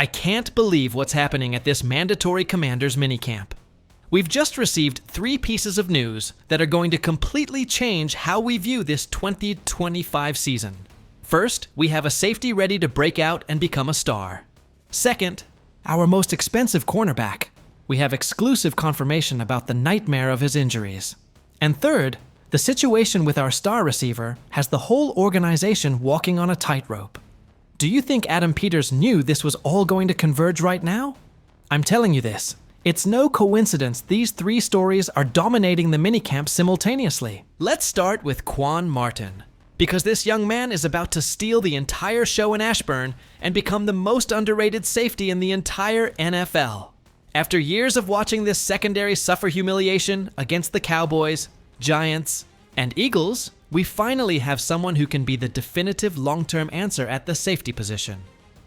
I can't believe what's happening at this mandatory Commanders minicamp. We've just received 3 pieces of news that are going to completely change how we view this 2025 season. First, we have a safety ready to break out and become a star. Second, our most expensive cornerback. We have exclusive confirmation about the nightmare of his injuries. And third, the situation with our star receiver has the whole organization walking on a tightrope. Do you think Adam Peters knew this was all going to converge right now? I'm telling you this. It's no coincidence these 3 stories are dominating the minicamp simultaneously. Let's start with Quan Martin, because this young man is about to steal the entire show in Ashburn and become the most underrated safety in the entire NFL. After years of watching this secondary suffer humiliation against the Cowboys, Giants, and Eagles, we finally have someone who can be the definitive long-term answer at the safety position.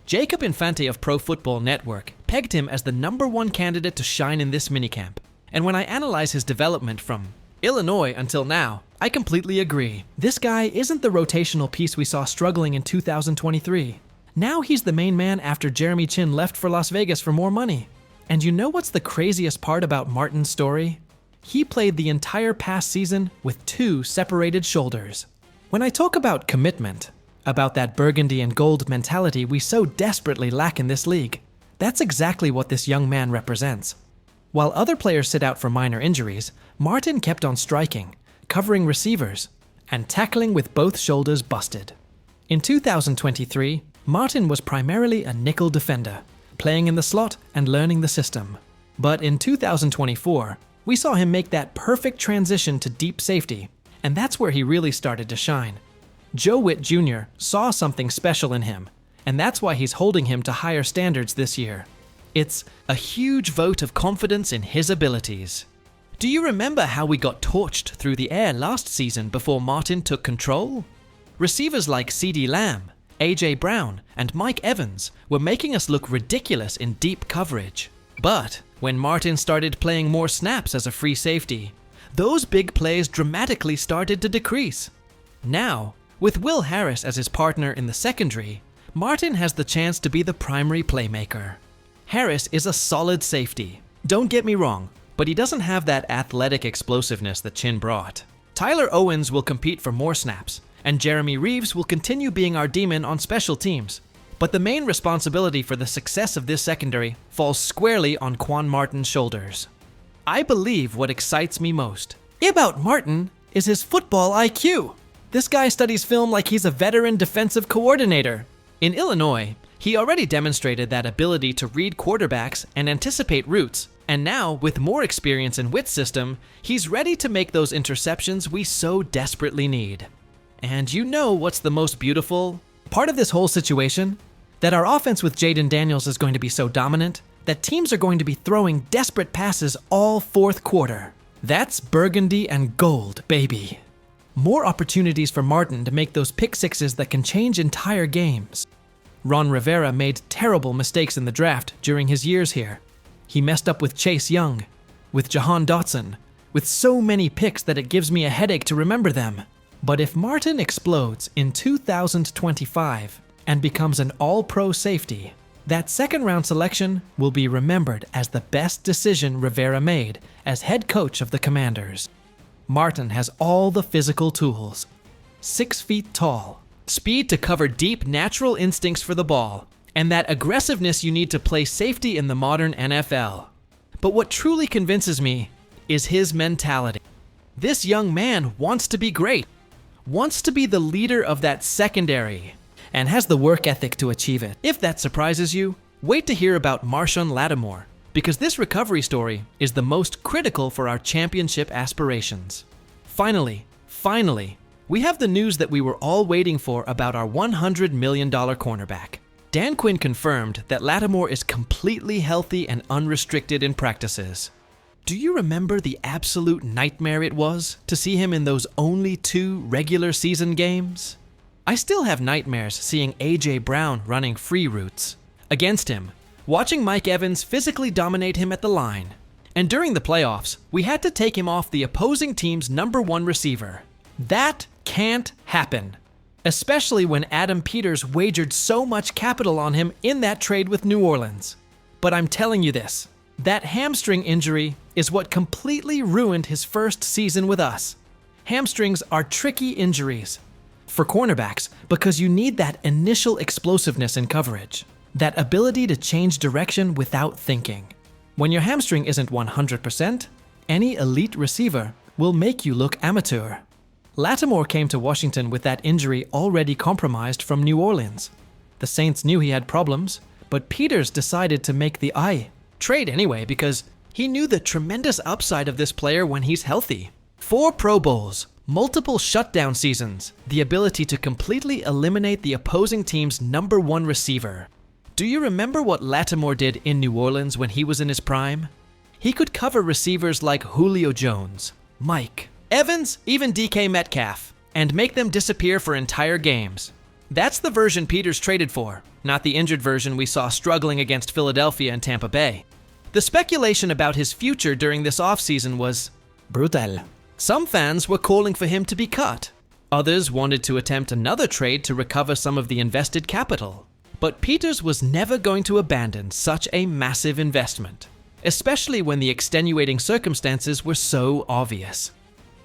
Jacob Infante of Pro Football Network pegged him as the #1 candidate to shine in this minicamp. And when I analyze his development from Illinois until now, I completely agree. This guy isn't the rotational piece we saw struggling in 2023. Now he's the main man after Jeremy Chin left for Las Vegas for more money. And you know what's the craziest part about Martin's story? He played the entire past season with 2 separated shoulders. When I talk about commitment, about that burgundy and gold mentality we so desperately lack in this league, that's exactly what this young man represents. While other players sit out for minor injuries, Martin kept on striking, covering receivers, and tackling with both shoulders busted. In 2023, Martin was primarily a nickel defender, playing in the slot and learning the system. But in 2024, we saw him make that perfect transition to deep safety, and that's where he really started to shine. Joe Witt Jr. saw something special in him, and that's why he's holding him to higher standards this year. It's a huge vote of confidence in his abilities. Do you remember how we got torched through the air last season before Martin took control? Receivers like CeeDee Lamb, A.J. Brown, and Mike Evans were making us look ridiculous in deep coverage. But when Martin started playing more snaps as a free safety, those big plays dramatically started to decrease. Now, with Will Harris as his partner in the secondary, Martin has the chance to be the primary playmaker. Harris is a solid safety, don't get me wrong, but he doesn't have that athletic explosiveness that Chin brought. Tyler Owens will compete for more snaps, and Jeremy Reeves will continue being our demon on special teams. But the main responsibility for the success of this secondary falls squarely on Quan Martin's shoulders. I believe what excites me most about Martin is his football IQ. This guy studies film like he's a veteran defensive coordinator. In Illinois, he already demonstrated that ability to read quarterbacks and anticipate routes, and now, with more experience in Witt's system, he's ready to make those interceptions we so desperately need. And you know what's the most beautiful part of this whole situation? That our offense with Jaden Daniels is going to be so dominant that teams are going to be throwing desperate passes all 4th quarter. That's burgundy and gold, baby. More opportunities for Martin to make those pick sixes that can change entire games. Ron Rivera made terrible mistakes in the draft during his years here. He messed up with Chase Young, with Jahan Dotson, with so many picks that it gives me a headache to remember them. But if Martin explodes in 2025 and becomes an all-pro safety, that second-round selection will be remembered as the best decision Rivera made as head coach of the Commanders. Martin has all the physical tools. 6 feet tall, speed to cover deep natural instincts for the ball, and that aggressiveness you need to play safety in the modern NFL. But what truly convinces me is his mentality. This young man wants to be great, wants to be the leader of that secondary, and has the work ethic to achieve it. If that surprises you, wait to hear about Marshon Lattimore, because this recovery story is the most critical for our championship aspirations. Finally, we have the news that we were all waiting for about our $100 million cornerback. Dan Quinn confirmed that Lattimore is completely healthy and unrestricted in practices. Do you remember the absolute nightmare it was to see him in those only 2 regular season games? I still have nightmares seeing A.J. Brown running free routes. Against him, watching Mike Evans physically dominate him at the line. And during the playoffs, we had to take him off the opposing team's #1 receiver. That can't happen. especially when Adam Peters wagered so much capital on him in that trade with New Orleans. But I'm telling you this, that hamstring injury is what completely ruined his first season with us. Hamstrings are tricky injuries for cornerbacks because you need that initial explosiveness in coverage, that ability to change direction without thinking. When your hamstring isn't 100%, any elite receiver will make you look amateur. Lattimore came to Washington with that injury already compromised from New Orleans. The Saints knew he had problems, but Peters decided to make the trade anyway because he knew the tremendous upside of this player when he's healthy. 4 Pro Bowls, multiple shutdown seasons, the ability to completely eliminate the opposing team's #1 receiver. Do you remember what Lattimore did in New Orleans when he was in his prime? He could cover receivers like Julio Jones, Mike Evans, even DK Metcalf, and make them disappear for entire games. That's the version Peters traded for, not the injured version we saw struggling against Philadelphia and Tampa Bay. The speculation about his future during this offseason was brutal. Some fans were calling for him to be cut. Others wanted to attempt another trade to recover some of the invested capital. But Peters was never going to abandon such a massive investment, especially when the extenuating circumstances were so obvious.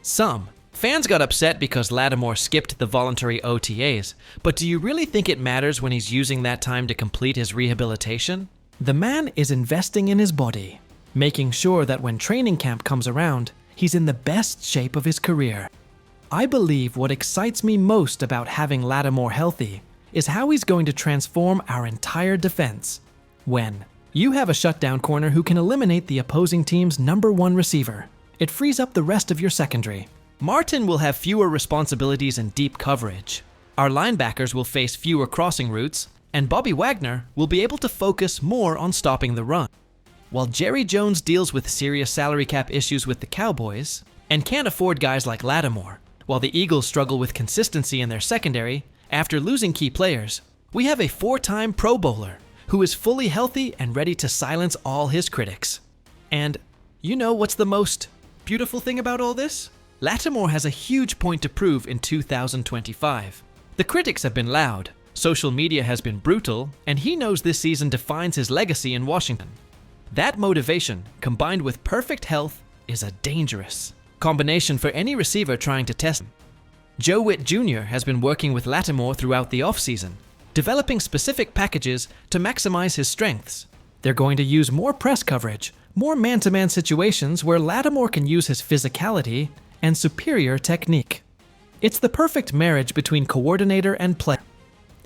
Some fans got upset because Lattimore skipped the voluntary OTAs, but do you really think it matters when he's using that time to complete his rehabilitation? The man is investing in his body, making sure that when training camp comes around, he's in the best shape of his career. I believe what excites me most about having Lattimore healthy is how he's going to transform our entire defense. When you have a shutdown corner who can eliminate the opposing team's #1 receiver, it frees up the rest of your secondary. Martin will have fewer responsibilities in deep coverage. Our linebackers will face fewer crossing routes, and Bobby Wagner will be able to focus more on stopping the run. While Jerry Jones deals with serious salary cap issues with the Cowboys and can't afford guys like Lattimore, while the Eagles struggle with consistency in their secondary after losing key players, we have a 4-time Pro Bowler who is fully healthy and ready to silence all his critics. And you know what's the most beautiful thing about all this? Lattimore has a huge point to prove in 2025. The critics have been loud, social media has been brutal, and he knows this season defines his legacy in Washington. That motivation, combined with perfect health, is a dangerous combination for any receiver trying to test him. Joe Witt Jr. has been working with Lattimore throughout the offseason, developing specific packages to maximize his strengths. They're going to use more press coverage, more man-to-man situations where Lattimore can use his physicality and superior technique. It's the perfect marriage between coordinator and player.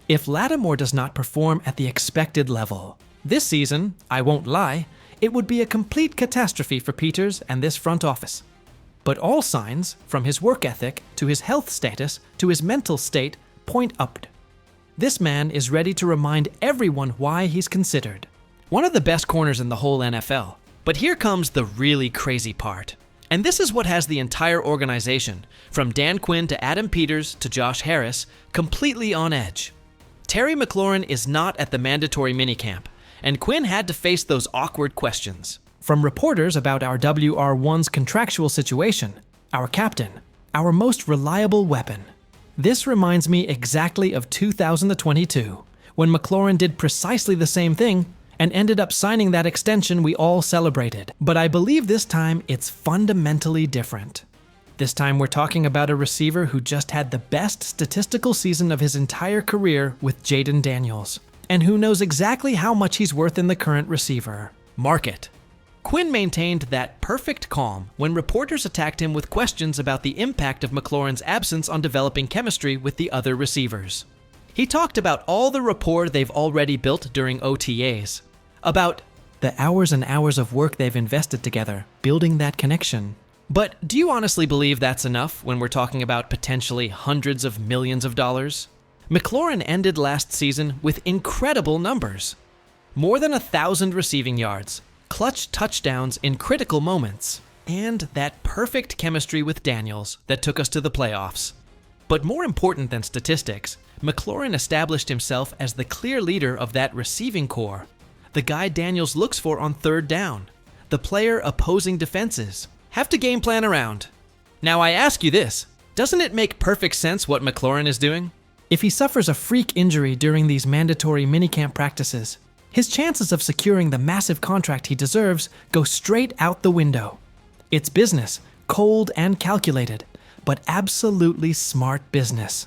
If Lattimore does not perform at the expected level this season, I won't lie, it would be a complete catastrophe for Peters and this front office. But all signs, from his work ethic to his health status to his mental state, point upward. This man is ready to remind everyone why he's considered one of the best corners in the whole NFL. But here comes the really crazy part. And this is what has the entire organization, from Dan Quinn to Adam Peters to Josh Harris, completely on edge. Terry McLaurin is not at the mandatory minicamp, and Quinn had to face those awkward questions from reporters about our WR1's contractual situation, our captain, our most reliable weapon. This reminds me exactly of 2022, when McLaurin did precisely the same thing and ended up signing that extension we all celebrated. But I believe this time it's fundamentally different. This time we're talking about a receiver who just had the best statistical season of his entire career with Jaden Daniels, and who knows exactly how much he's worth in the current receiver market. Quinn maintained that perfect calm when reporters attacked him with questions about the impact of McLaurin's absence on developing chemistry with the other receivers. He talked about all the rapport they've already built during OTAs, about the hours and hours of work they've invested together, building that connection. But do you honestly believe that's enough when we're talking about potentially hundreds of millions of dollars? McLaurin ended last season with incredible numbers. More than 1,000 receiving yards, clutch touchdowns in critical moments, and that perfect chemistry with Daniels that took us to the playoffs. But more important than statistics, McLaurin established himself as the clear leader of that receiving core, the guy Daniels looks for on third down, the player opposing defenses have to game plan around. Now I ask you this, doesn't it make perfect sense what McLaurin is doing? If he suffers a freak injury during these mandatory minicamp practices, his chances of securing the massive contract he deserves go straight out the window. It's business, cold and calculated, but absolutely smart business.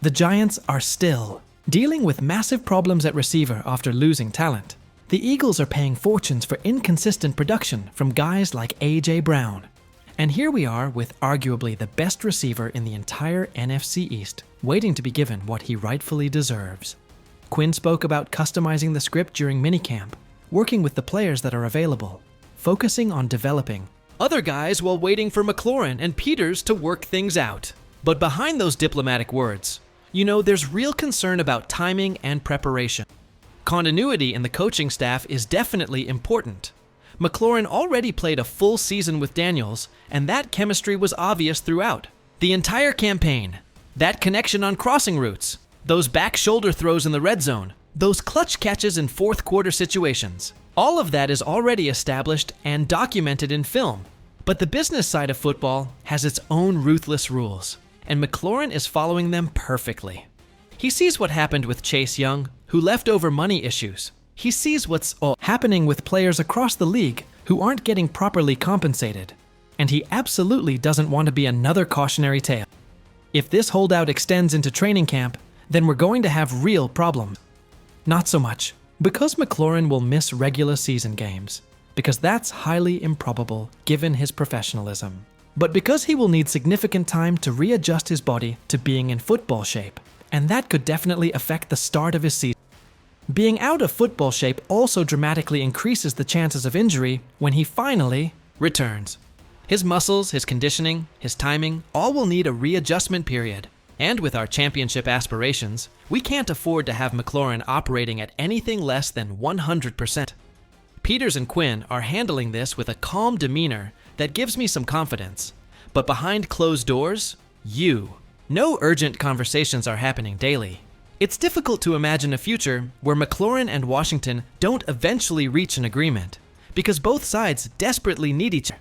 The Giants are still dealing with massive problems at receiver after losing talent. The Eagles are paying fortunes for inconsistent production from guys like A.J. Brown. And here we are with arguably the best receiver in the entire NFC East, waiting to be given what he rightfully deserves. Quinn spoke about customizing the script during minicamp, working with the players that are available, focusing on developing other guys while waiting for McLaurin and Peters to work things out. But behind those diplomatic words, there's real concern about timing and preparation. Continuity in the coaching staff is definitely important. McLaurin already played a full season with Daniels, and that chemistry was obvious throughout. The entire campaign, that connection on crossing routes, those back shoulder throws in the red zone, those clutch catches in fourth quarter situations, all of that is already established and documented in film. But the business side of football has its own ruthless rules, and McLaurin is following them perfectly. He sees what happened with Chase Young, who left over money issues. He sees what's happening with players across the league who aren't getting properly compensated. And he absolutely doesn't want to be another cautionary tale. If this holdout extends into training camp, then we're going to have real problems. Not so much, because McLaurin will miss regular season games, because that's highly improbable given his professionalism. But because he will need significant time to readjust his body to being in football shape, and that could definitely affect the start of his season. Being out of football shape also dramatically increases the chances of injury when he finally returns. His muscles, his conditioning, his timing, all will need a readjustment period. And with our championship aspirations, we can't afford to have McLaurin operating at anything less than 100%. Peters and Quinn are handling this with a calm demeanor that gives me some confidence. But behind closed doors, no urgent conversations are happening daily. It's difficult to imagine a future where McLaurin and Washington don't eventually reach an agreement, because both sides desperately need each other.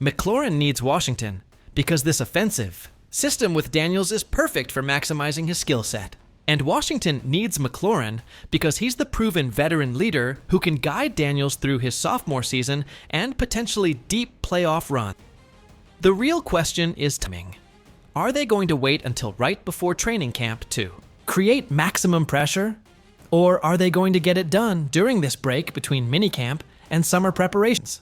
McLaurin needs Washington because this offensive system with Daniels is perfect for maximizing his skill set. And Washington needs McLaurin because he's the proven veteran leader who can guide Daniels through his sophomore season and potentially deep playoff run. The real question is timing. Are they going to wait until right before training camp to create maximum pressure? Or are they going to get it done during this break between minicamp and summer preparations?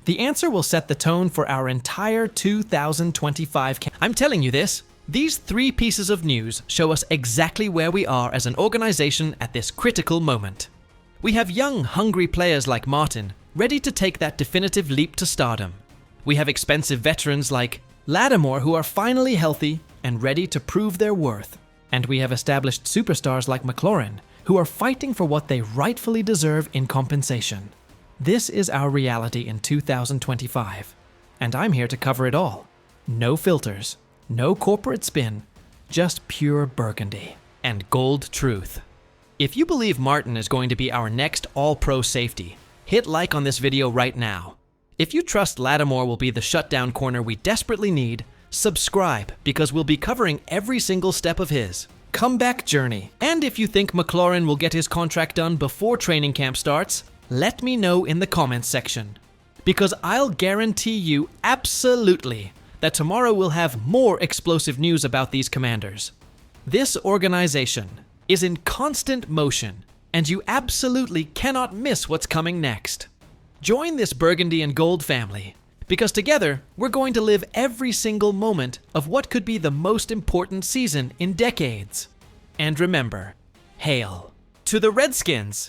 The answer will set the tone for our entire 2025 camp. I'm telling you this, these three pieces of news show us exactly where we are as an organization at this critical moment. We have young, hungry players like Martin, ready to take that definitive leap to stardom. We have expensive veterans like Lattimore who are finally healthy and ready to prove their worth. And we have established superstars like McLaurin, who are fighting for what they rightfully deserve in compensation. This is our reality in 2025, and I'm here to cover it all. No filters, no corporate spin, just pure burgundy and gold truth. If you believe Martin is going to be our next all-pro safety, hit like on this video right now. If you trust Lattimore will be the shutdown corner we desperately need, subscribe, because we'll be covering every single step of his comeback journey. And if you think McLaurin will get his contract done before training camp starts, let me know in the comments section. Because I'll guarantee you absolutely that tomorrow we'll have more explosive news about these commanders. This organization is in constant motion, and you absolutely cannot miss what's coming next. Join this burgundy and gold family, because together, we're going to live every single moment of what could be the most important season in decades. And remember, hail to the Redskins!